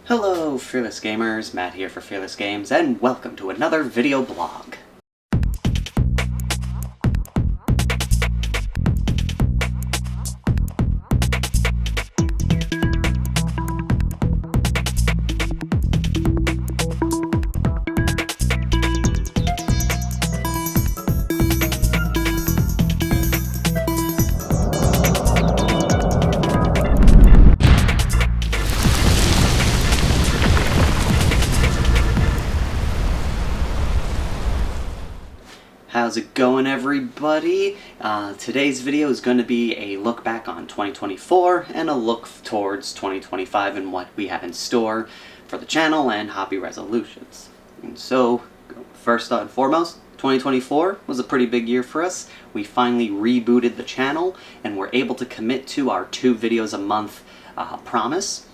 Hello, Fearless Gamers, Matt here for Fearless Games, and welcome to another video blog. How's it going, everybody? Today's video is going to be a look back on 2024 and a look towards 2025 and what we have in store for the channel and hobby resolutions. And so, first and foremost, 2024 was a pretty big year for us. We finally rebooted the channel and were able to commit to our 2 videos a month promise.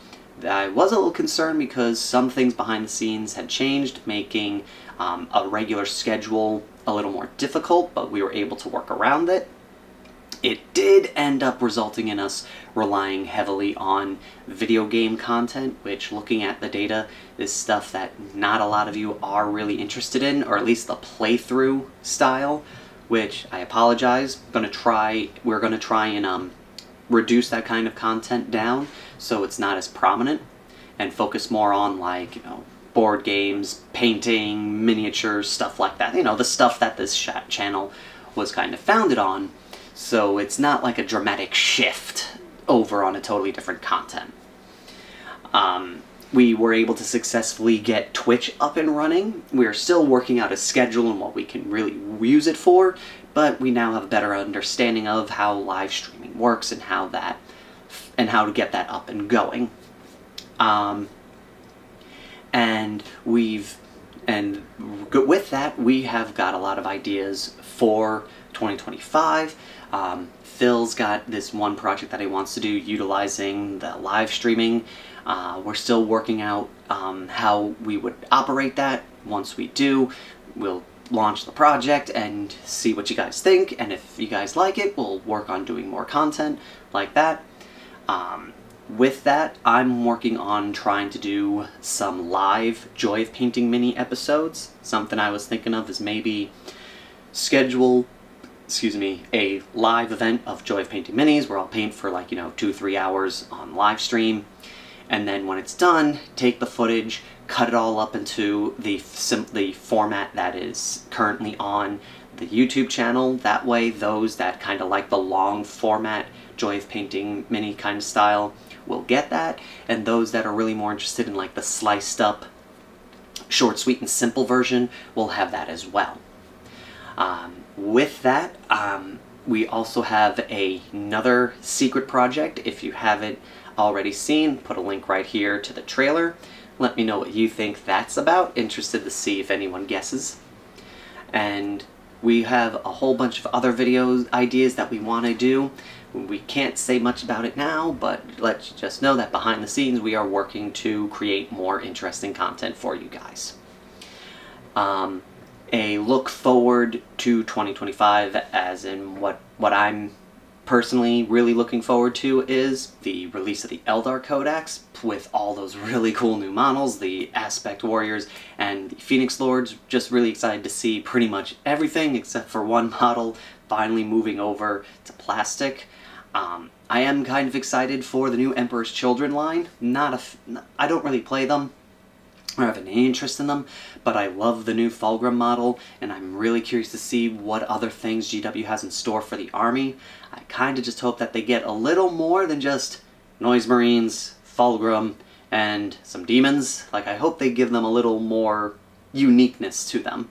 I was a little concerned because some things behind the scenes had changed, making a regular schedule a little more difficult, but we were able to work around it. It did end up resulting in us relying heavily on video game content, which, looking at the data, is stuff that not a lot of you are really interested in, or at least the playthrough style, which I apologize. We're gonna try and reduce that kind of content down so it's not as prominent and focus more on, like, board games, painting, miniatures, stuff like that. The stuff that this channel was kind of founded on, so it's not like a dramatic shift over on a totally different content. We were able to successfully get Twitch up and running. We're still working out a schedule and what we can really use it for, but we now have a better understanding of how live streaming works and how to get that up and going. With that, we have got a lot of ideas for 2025. Phil's got this one project that he wants to do utilizing the live streaming. We're still working out how we would operate that. Once we do, we'll launch the project and see what you guys think, and if you guys like it, we'll work on doing more content like that. With that, I'm working on trying to do some live Joy of Painting mini episodes. Something I was thinking of is maybe schedule, a live event of Joy of Painting minis where I'll paint for 2-3 hours on live stream, and then when it's done, take the footage, cut it all up into the format that is currently on the YouTube channel. That way, those that kind of like the long format Joy of Painting mini kind of style will get that, and those that are really more interested in like the sliced up, short, sweet, and simple version will have that as well. With that, we also have another secret project. If you haven't already seen, put a link right here to the trailer. Let me know what you think that's about. Interested to see if anyone guesses. And we have a whole bunch of other video ideas that we want to do. We can't say much about it now, but let's just know that behind the scenes we are working to create more interesting content for you guys. A look forward to 2025, as in what I'm personally really looking forward to, is the release of the Eldar Codex with all those really cool new models, the Aspect Warriors and the Phoenix Lords. Just really excited to see pretty much everything except for one model finally moving over to plastic. I am kind of excited for the new Emperor's Children line. I don't really play them or have any interest in them, but I love the new Fulgrim model, and I'm really curious to see what other things GW has in store for the army. I kind of just hope that they get a little more than just Noise Marines, Fulgrim, and some demons. I hope they give them a little more uniqueness to them.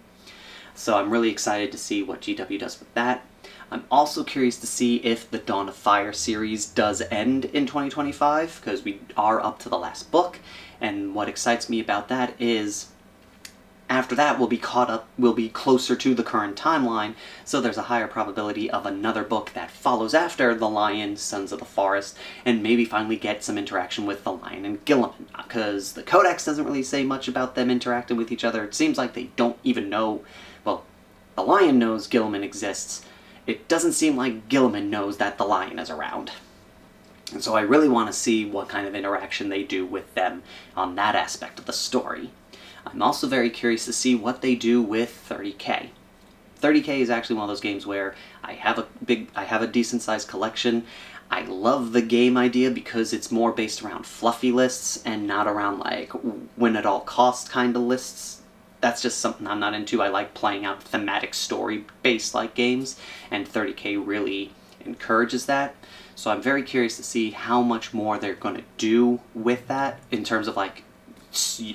So I'm really excited to see what GW does with that. I'm also curious to see if the Dawn of Fire series does end in 2025, because we are up to the last book, and what excites me about that is after that we'll be caught up, we'll be closer to the current timeline, so there's a higher probability of another book that follows after the Lion, Sons of the Forest, and maybe finally get some interaction with the Lion and Guilliman, because the Codex doesn't really say much about them interacting with each other. It seems like they don't even know, well, the Lion knows Guilliman exists. It doesn't seem like Guilliman knows that the Lion is around. And so I really want to see what kind of interaction they do with them on that aspect of the story. I'm also very curious to see what they do with 30K. 30K is actually one of those games where I have a decent sized collection. I love the game idea because it's more based around fluffy lists and not around like win at all cost kind of lists. That's just something I'm not into. I like playing out thematic story based like games, and 30K really encourages that. So I'm very curious to see how much more they're going to do with that in terms of like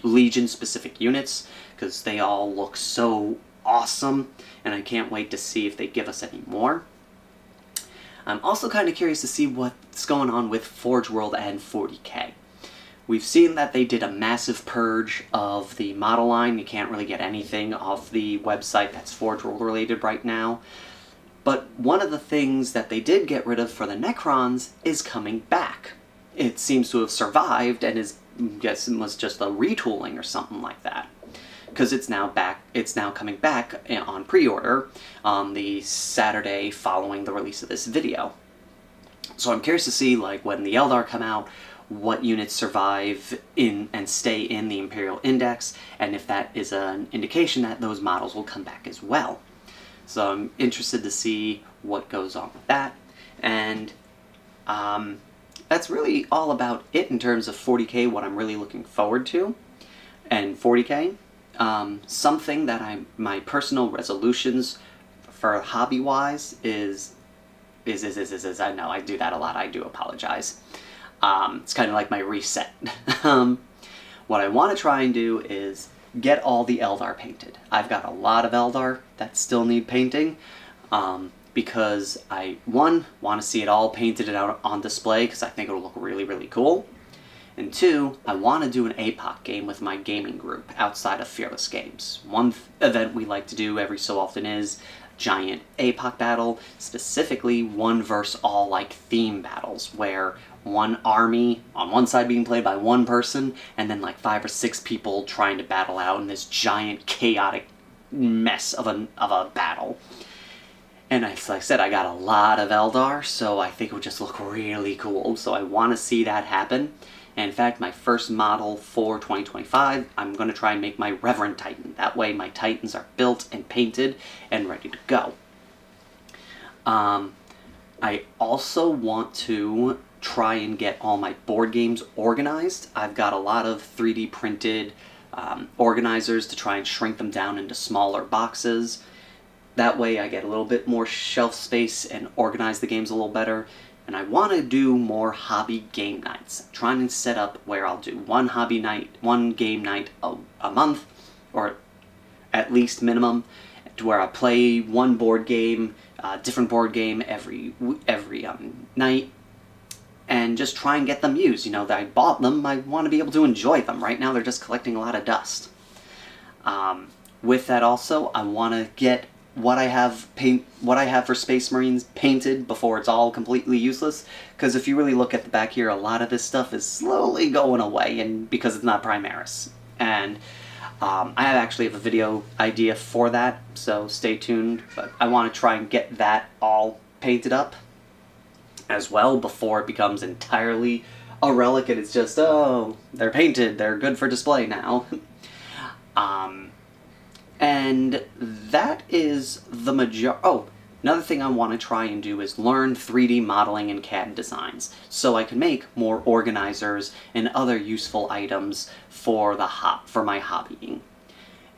Legion specific units, because they all look so awesome, and I can't wait to see if they give us any more. I'm also kind of curious to see what's going on with Forge World and 40K. We've seen that they did a massive purge of the model line. You can't really get anything off the website that's Forge World related right now. But one of the things that they did get rid of for the Necrons is coming back. It seems to have survived and is, I guess it was just a retooling or something like that. Because it's now coming back on pre-order on the Saturday following the release of this video. So I'm curious to see, like, when the Eldar come out, what units survive in and stay in the Imperial Index, and if that is an indication that those models will come back as well. So I'm interested to see what goes on with that, and that's really all about it in terms of 40K, what I'm really looking forward to. And 40K, something that my personal resolutions for hobby-wise is I know I do that a lot, I do apologize. It's kind of like my reset. What I want to try and do is get all the Eldar painted. I've got a lot of Eldar that still need painting, because I, one, want to see it all painted out on display because I think it'll look really, really cool. And two, I want to do an APOC game with my gaming group outside of Fearless Games. One event we like to do every so often is giant APOC battle, specifically 1 versus all like theme battles, where one army on one side being played by one person, and then like 5 or 6 people trying to battle out in this giant chaotic mess of a battle. And like I said, I got a lot of Eldar, so I think it would just look really cool. So I want to see that happen. And in fact, my first model for 2025, I'm going to try and make my Reverend Titan. That way my Titans are built and painted and ready to go. I also want to try and get all my board games organized. I've got a lot of 3D printed organizers to try and shrink them down into smaller boxes. That way I get a little bit more shelf space and organize the games a little better. And I want to do more hobby game nights. I'm trying to set up where I'll do one hobby night, one game night a month, or at least minimum, to where I play one board game, different board game every night, and just try and get them used. You know, that I bought them, I want to be able to enjoy them. Right now they're just collecting a lot of dust. With that also, I want to get what I have for Space Marines painted before it's all completely useless, because if you really look at the back here, a lot of this stuff is slowly going away, and because it's not Primaris. And I actually have a video idea for that, so stay tuned, but I want to try and get that all painted up as well before it becomes entirely a relic and it's just, oh, they're painted, they're good for display now. And that is the another thing I want to try and do is learn 3D modeling and CAD designs, so I can make more organizers and other useful items for my hobbying.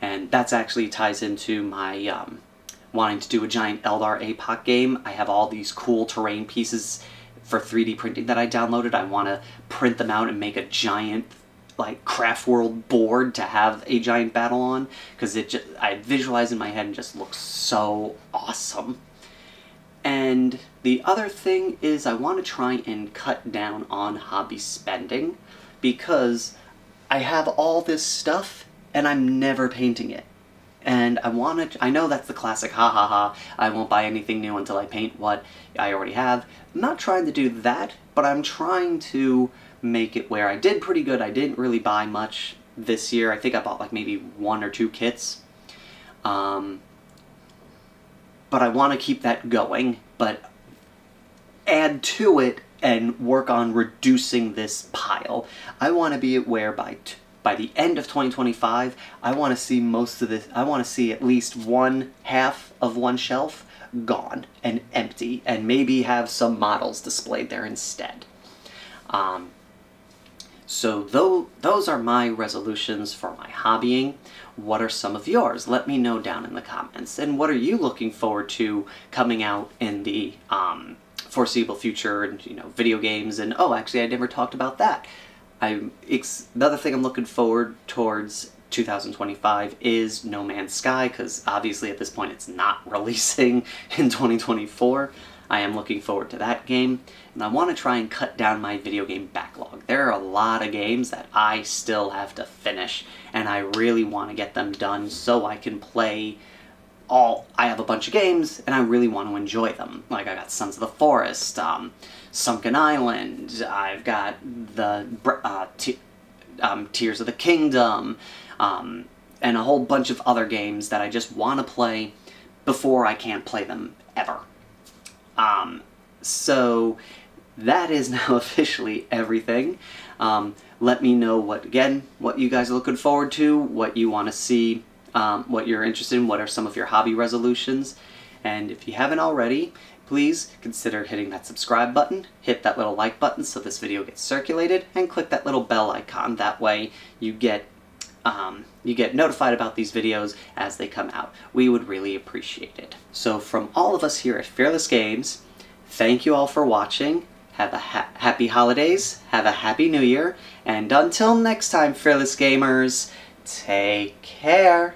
And that's actually ties into my wanting to do a giant Eldar APOC game. I have all these cool terrain pieces for 3D printing that I downloaded. I want to print them out and make a giant like Craft World board to have a giant battle on, because I visualize in my head and just looks so awesome. And the other thing is I want to try and cut down on hobby spending, because I have all this stuff and I'm never painting it. And I know that's the classic ha ha ha, I won't buy anything new until I paint what I already have. I'm not trying to do that, but I'm trying to make it where I did pretty good. I didn't really buy much this year. I think I bought like maybe 1 or 2 kits. But I want to keep that going, but add to it and work on reducing this pile. I want to be at where by the end of 2025, I want to see most of this. I want to see at least one half of one shelf gone and empty, and maybe have some models displayed there instead. So those are my resolutions for my hobbying. What are some of yours? Let me know down in the comments. And what are you looking forward to coming out in the foreseeable future, and video games? And oh, actually, I never talked about that. Another thing I'm looking forward towards 2025 is No Man's Sky, because obviously at this point it's not releasing in 2024. I am looking forward to that game, and I want to try and cut down my video game backlog. There are a lot of games that I still have to finish, and I really want to get them done so I can play I have a bunch of games, and I really want to enjoy them. Like, I got Sons of the Forest, Sunken Island, I've got the Tears of the Kingdom, and a whole bunch of other games that I just want to play before I can't play them ever. So that is now officially everything. Let me know what you guys are looking forward to, what you want to see, what you're interested in, what are some of your hobby resolutions. And if you haven't already, please consider hitting that subscribe button, hit that little like button so this video gets circulated, and click that little bell icon. That way you get notified about these videos as they come out. We would really appreciate it. So from all of us here at Fearless Games, thank you all for watching. Have a happy holidays, have a happy new year, and until next time, Fearless Gamers, take care.